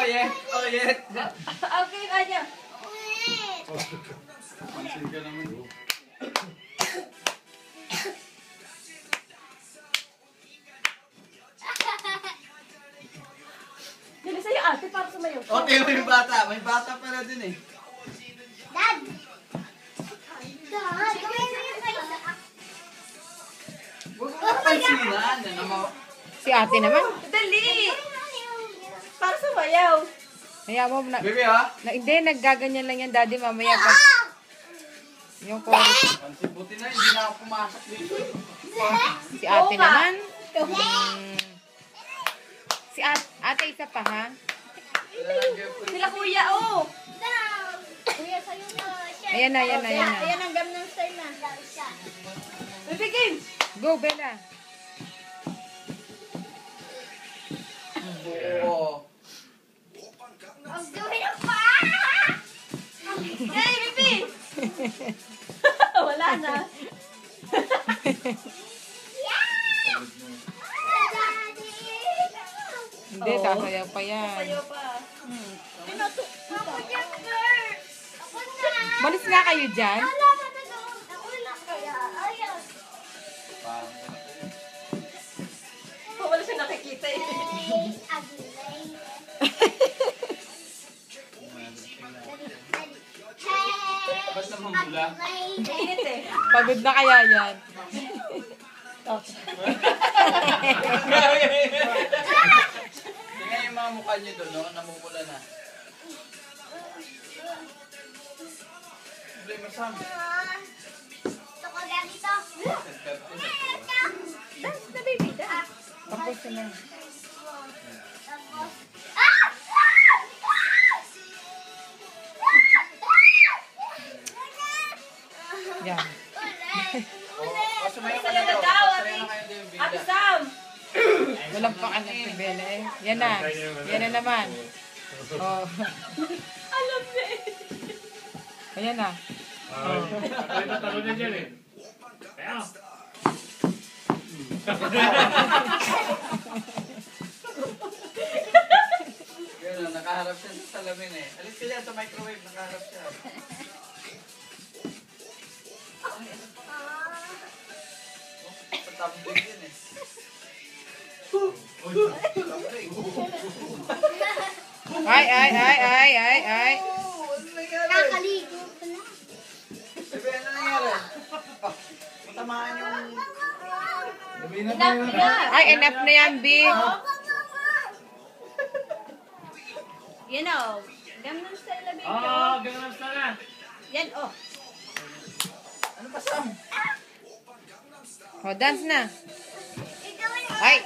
yeah. Oh, yeah. Okay, kanya. Pansin ka naman. Dali sa'yo ate, para sumayo. Okay, may bata. May bata pala din eh. Dad! Huwag mo pansinan. Si ate naman. Dali! Para sumayaw. Kaya mo na, Baby, ha? hindi, naggaganyan lang yan, daddy, mamaya pag yung chorus. Pansin, buti na. Hindi na ako pumasok dito. Si ate Oo nga. naman. Si ate isa pa, ha? Sila kuya, oh. Kuya, sa'yo na. Ayan na, ayan na, ayan na. Ayan ang Gangnam Style na. Baby game. Go, Bella. Oo. I'm doing a pa! Hey, baby! Wala na. Hindi, sasayaw pa yan. Sayo pa. Ako dyan, girl! Ako na! Balis nga kayo dyan. Wala ka na doon. Ako lang kaya. Ayaw. Wala siya nakikita eh. Ba't naman bula? Init eh. Pagod na kaya yan. Tingnan yung mga mukha niyo doon, no? Namumula na. Blame mo Sam. Gusto ko lang ito. Dance na baby, dance. Tapos na. Tapos, ah! Yan. O, sumayo ka Sayo na na daw. daw, Sayo ate. na kayo din, Ate Bida. Sam. Walang pakanan si Bella eh. Yan na. Yan na naman. Oh. Alam na eh. Ayan na. Ay, tatalo na dyan eh. Kaya. Gano'n, nakaharap siya sa salamin eh. Alis ka dyan sa microwave, nakaharap siya. Sa tumbling yun eh. Tumbling. Ay, ay, ay, ay, ay, ay. Oh, ano nangyari? Nakaligo ko na. Bebe, ano nangyari? Ah, matamaan yung... Bebe, na Enough na. Ay, enough na yan, B. You know, Gangnam Style na baby. Oo, Gangnam Style na. Yan, oh. Ano pa, Sam? Oh, dance na. Ikaw na. Ay.